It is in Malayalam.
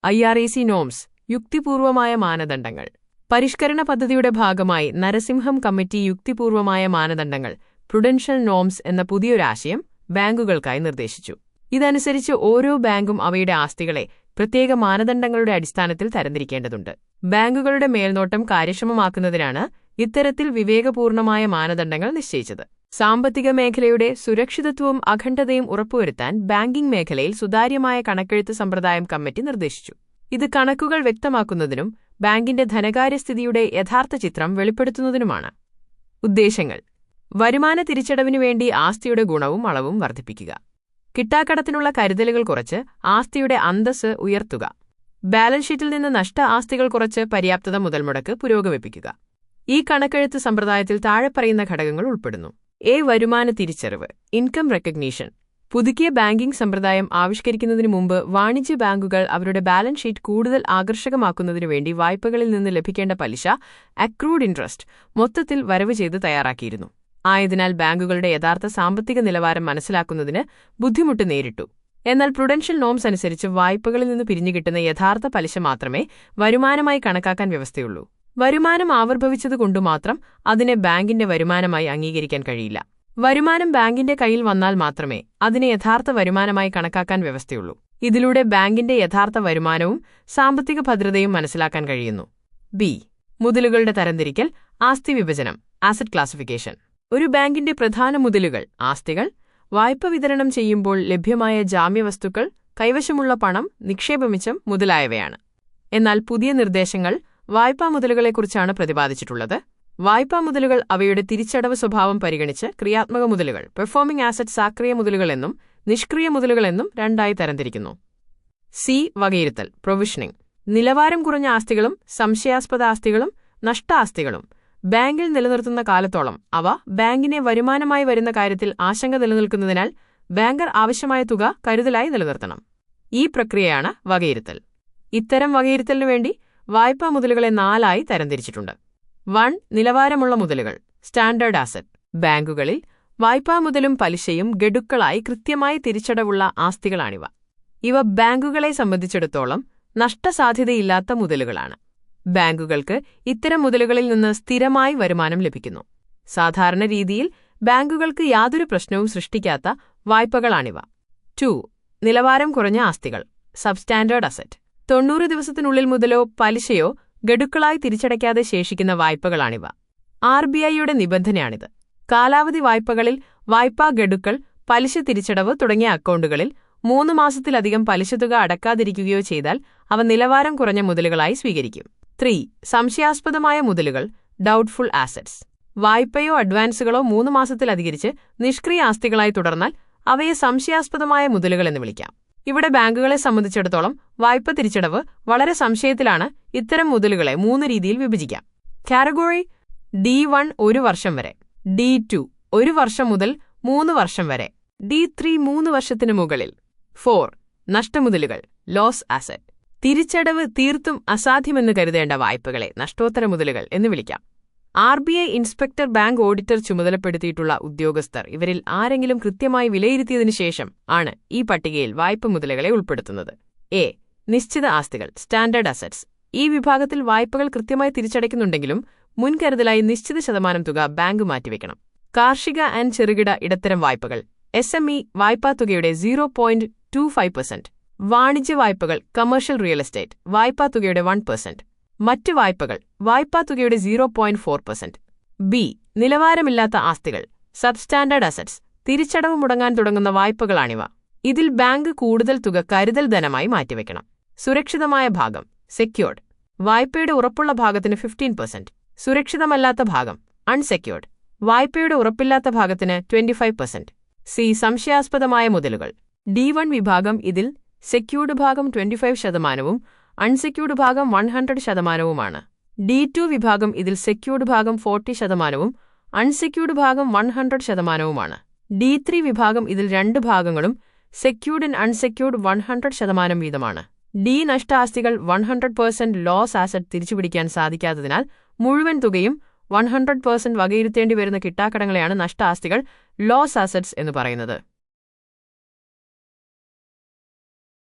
IRAC നോംസ് യുക്തിപൂർവമായ മാനദണ്ഡങ്ങൾ. പരിഷ്കരണ പദ്ധതിയുടെ ഭാഗമായി നരസിംഹം കമ്മിറ്റി യുക്തിപൂർവമായ മാനദണ്ഡങ്ങൾ പ്രുഡൻഷ്യൽ നോംസ് എന്ന പുതിയൊരാശയം ബാങ്കുകൾക്കായി നിർദ്ദേശിച്ചു. ഇതനുസരിച്ച് ഓരോ ബാങ്കും അവയുടെ ആസ്തികളെ പ്രത്യേക മാനദണ്ഡങ്ങളുടെ അടിസ്ഥാനത്തിൽ തരംതിരിക്കേണ്ടതുണ്ട്. ബാങ്കുകളുടെ മേൽനോട്ടം കാര്യക്ഷമമാക്കുന്നതിനാണ് ഇത്തരത്തിൽ വിവേകപൂർണമായ മാനദണ്ഡങ്ങൾ നിശ്ചയിച്ചത്. സാമ്പത്തിക മേഖലയുടെ സുരക്ഷിതത്വവും അഖണ്ഡതയും ഉറപ്പുവരുത്താൻ ബാങ്കിംഗ് മേഖലയിൽ സുതാര്യമായ കണക്കെഴുത്ത് സമ്പ്രദായം കമ്മിറ്റി നിർദ്ദേശിച്ചു. ഇത് കണക്കുകൾ വ്യക്തമാക്കുന്നതിനും ബാങ്കിന്റെ ധനകാര്യസ്ഥിതിയുടെ യഥാർത്ഥ ചിത്രം വെളിപ്പെടുത്തുന്നതിനുമാണ്. ഉദ്ദേശങ്ങൾ: വരുമാന തിരിച്ചടവിനുവേണ്ടി ആസ്തിയുടെ ഗുണവും അളവും വർദ്ധിപ്പിക്കുക, കിട്ടാക്കടത്തിനുള്ള കരുതലുകൾ കുറച്ച് ആസ്തിയുടെ അന്തസ്സ് ഉയർത്തുക, ബാലൻസ് ഷീറ്റിൽ നിന്ന് നഷ്ട ആസ്തികൾ കുറച്ച് പര്യാപ്തത മുതൽമുടക്ക് പുരോഗമിപ്പിക്കുക. ഈ കണക്കെഴുത്ത് സമ്പ്രദായത്തിൽ താഴെപ്പറയുന്ന ഘടകങ്ങൾ ഉൾപ്പെടുന്നു. വരുമാന തിരിച്ചറിവ്, ഇൻകം റെക്കഗ്നീഷൻ. പുതുക്കിയ ബാങ്കിംഗ് സമ്പ്രദായം ആവിഷ്കരിക്കുന്നതിനു മുമ്പ് വാണിജ്യ ബാങ്കുകൾ അവരുടെ ബാലൻസ് ഷീറ്റ് കൂടുതൽ ആകർഷകമാക്കുന്നതിനുവേണ്ടി വായ്പകളിൽ നിന്ന് ലഭിക്കേണ്ട പലിശ, അക്രൂഡ് ഇൻട്രസ്റ്റ്, മൊത്തത്തിൽ വരവ് ചെയ്ത് തയ്യാറാക്കിയിരുന്നു. ആയതിനാൽ ബാങ്കുകളുടെ യഥാർത്ഥ സാമ്പത്തിക നിലവാരം മനസ്സിലാക്കുന്നതിന് ബുദ്ധിമുട്ട് നേരിട്ടു. എന്നാൽ പ്രുഡൻഷ്യൽ നോംസ് അനുസരിച്ച് വായ്പകളിൽ നിന്ന് പിരിഞ്ഞുകിട്ടുന്ന യഥാർത്ഥ പലിശ മാത്രമേ വരുമാനമായി കണക്കാക്കാൻ വ്യവസ്ഥയുള്ളൂ. വരുമാനം ആവിർഭവിച്ചതുകൊണ്ടുമാത്രം അതിനെ ബാങ്കിന്റെ വരുമാനമായി അംഗീകരിക്കാൻ കഴിയില്ല. വരുമാനം ബാങ്കിന്റെ കയ്യിൽ വന്നാൽ മാത്രമേ അതിനെ യഥാർത്ഥ വരുമാനമായി കണക്കാക്കാൻ വ്യവസ്ഥയുള്ളൂ. ഇതിലൂടെ ബാങ്കിന്റെ യഥാർത്ഥ വരുമാനവും സാമ്പത്തിക ഭദ്രതയും മനസ്സിലാക്കാൻ കഴിയുന്നു. മുതലുകളുടെ തരംതിരിക്കൽ, ആസ്തി വിഭജനം, ആസറ്റ് ക്ലാസിഫിക്കേഷൻ. ഒരു ബാങ്കിന്റെ പ്രധാന മുതലുകൾ ആസ്തികൾ, വായ്പ വിതരണം ചെയ്യുമ്പോൾ ലഭ്യമായ ജാമ്യവസ്തുക്കൾ, കൈവശമുള്ള പണം, നിക്ഷേപമിച്ചം മുതലായവയാണ്. എന്നാൽ പുതിയ നിർദ്ദേശങ്ങൾ വായ്പാ മുതലുകളെക്കുറിച്ചാണ് പ്രതിപാദിച്ചിട്ടുള്ളത്. വായ്പാ മുതലുകൾ അവയുടെ തിരിച്ചടവ് സ്വഭാവം പരിഗണിച്ച് ക്രിയാത്മക മുതലുകൾ പെർഫോമിംഗ് ആസറ്റ് സക്രിയ മുതലുകളെന്നും നിഷ്ക്രിയ മുതലുകളെന്നും രണ്ടായി തരംതിരിക്കുന്നു. വകയിരുത്തൽ പ്രൊവിഷനിംഗ്. നിലവാരം കുറഞ്ഞ ആസ്തികളും സംശയാസ്പദ ആസ്തികളും നഷ്ട ആസ്തികളും ബാങ്കിൽ നിലനിർത്തുന്ന കാലത്തോളം അവ ബാങ്കിനെ വരുമാനമായി വരുന്ന കാര്യത്തിൽ ആശങ്ക നിലനിൽക്കുന്നതിനാൽ ബാങ്കർ ആവശ്യമായ തുക കരുതലായി നിലനിർത്തണം. ഈ പ്രക്രിയയാണ് വകയിരുത്തൽ. ഇത്തരം വകയിരുത്തലിനു വേണ്ടി വായ്പാ മുതലുകളെ 4 ആയി തരംതിരിച്ചിട്ടുണ്ട്. നിലവാരമുള്ള മുതലുകൾ സ്റ്റാൻഡേർഡ് ആസറ്റ്. ബാങ്കുകളിൽ വായ്പാ മുതലും പലിശയും ഗഡുക്കളായി കൃത്യമായി തിരിച്ചടവുള്ള ആസ്തികളാണിവ. ഇവ ബാങ്കുകളെ സംബന്ധിച്ചിടത്തോളം നഷ്ടസാധ്യതയില്ലാത്ത മുതലുകളാണ്. ബാങ്കുകൾക്ക് ഇത്തരം മുതലുകളിൽ നിന്ന് സ്ഥിരമായി വരുമാനം ലഭിക്കുന്നു. സാധാരണ രീതിയിൽ ബാങ്കുകൾക്ക് യാതൊരു പ്രശ്നവും സൃഷ്ടിക്കാത്ത വായ്പകളാണിവ. നിലവാരം കുറഞ്ഞ ആസ്തികൾ സബ്സ്റ്റാൻഡേർഡ് അസറ്റ്. 90 ദിവസത്തിനുള്ളിൽ മുതലോ പലിശയോ ഗഡുക്കളായി തിരിച്ചടയ്ക്കാതെ ശേഷിക്കുന്ന വായ്പകളാണിവ. RBIയുടെ നിബന്ധനയാണിത്. കാലാവധി വായ്പകളിൽ വായ്പാ ഗഡുക്കൾ, പലിശ തിരിച്ചടവ് തുടങ്ങിയ അക്കൗണ്ടുകളിൽ 3 മാസത്തിലധികം പലിശതുക അടക്കാതിരിക്കുകയോ ചെയ്താൽ അവ നിലവാരം കുറഞ്ഞ മുതലുകളായി സ്വീകരിക്കും. സംശയാസ്പദമായ മുതലുകൾ ഡൗട്ട്ഫുൾ ആസറ്റ്സ്. വായ്പയോ അഡ്വാൻസുകളോ 3 മാസത്തിലധികരിച്ച് നിഷ്ക്രിയ ആസ്തികളായി തുടർന്നാൽ അവയെ സംശയാസ്പദമായ മുതലുകൾ എന്ന് വിളിക്കാം. ഇവിടെ ബാങ്കുകളെ സംബന്ധിച്ചിടത്തോളം വായ്പ തിരിച്ചടവ് വളരെ സംശയത്തിലാണ്. ഇത്തരം മുതലുകളെ 3 രീതിയിൽ വിഭജിക്കാം. കാറ്റഗറി D1 1 വർഷം വരെ, D2 1 വർഷം മുതൽ 3 വർഷം വരെ, D3 3 വർഷത്തിനു മുകളിൽ. നഷ്ടമുതലുകൾ ലോസ് ആസറ്റ്. തിരിച്ചടവ് തീർത്തും അസാധ്യമെന്ന് കരുതേണ്ട വായ്പകളെ നഷ്ടോത്തര മുതലുകൾ എന്ന് വിളിക്കാം. RBI ഇൻസ്പെക്ടർ, ബാങ്ക് ഓഡിറ്റർ ചുമതലപ്പെടുത്തിയിട്ടുള്ള ഉദ്യോഗസ്ഥർ ഇവരിൽ ആരെങ്കിലും കൃത്യമായി വിലയിരുത്തിയതിനു ശേഷം ആണ് ഈ പട്ടികയിൽ വായ്പ മുതലുകളെ ഉൾപ്പെടുത്തുന്നത്. നിശ്ചിത ആസ്തികൾ സ്റ്റാൻഡേർഡ് അസറ്റ്സ്. ഈ വിഭാഗത്തിൽ വായ്പകൾ കൃത്യമായി തിരിച്ചടയ്ക്കുന്നുണ്ടെങ്കിലും മുൻകരുതലായി നിശ്ചിത ശതമാനം തുക ബാങ്ക് മാറ്റിവെക്കണം. കാർഷിക ആൻഡ് ചെറുകിട ഇടത്തരം വായ്പകൾ SME വായ്പാത്തുകയുടെ 0.25%. വാണിജ്യ വായ്പകൾ കമേഴ്ഷ്യൽ റിയൽ എസ്റ്റേറ്റ് വായ്പാത്തുകയുടെ 1%. മറ്റ് വായ്പകൾ വായ്പാത്തുകയുടെ 0.4%. നിലവാരമില്ലാത്ത ആസ്തികൾ സബ്സ്റ്റാൻഡേർഡ് അസറ്റ്സ്. തിരിച്ചടവ് മുടങ്ങാൻ തുടങ്ങുന്ന വായ്പകളാണിവ. ഇതിൽ ബാങ്ക് കൂടുതൽ തുക കരുതൽ ധനമായി മാറ്റിവെക്കണം. സുരക്ഷിതമായ ഭാഗം സെക്യൂർഡ്. വായ്പയുടെ ഉറപ്പുള്ള ഭാഗത്തിന് 15%. സുരക്ഷിതമല്ലാത്ത ഭാഗം അൺസെക്യൂർഡ്. വായ്പയുടെ ഉറപ്പില്ലാത്ത ഭാഗത്തിന് 25%. സംശയാസ്പദമായ മുതലുകൾ D1 വിഭാഗം. ഇതിൽ സെക്യൂർഡ് ഭാഗം 25%, അൺസെക്യൂർഡ് ഭാഗം 100%. D2 വിഭാഗം. ഇതിൽ സെക്യൂർഡ് ഭാഗം 40%, അൺസെക്യൂർഡ് ഭാഗം 100%. D3 വിഭാഗം. ഇതിൽ 2 ഭാഗങ്ങളും സെക്യൂർഡ് ആൻഡ് അൺസെക്യൂർഡ് 100% വീതമാണ്. നഷ്ട ആസ്തികൾ 100% ലോസ് ആസറ്റ് തിരിച്ചുപിടിക്കാൻ സാധിക്കാത്തതിനാൽ മുഴുവൻ തുകയും 100% വകയിരുത്തേണ്ടി വരുന്ന കിട്ടാക്കടങ്ങളെയാണ് നഷ്ട ആസ്തികൾ ലോസ് ആസറ്റ്സ് എന്ന് പറയുന്നത്.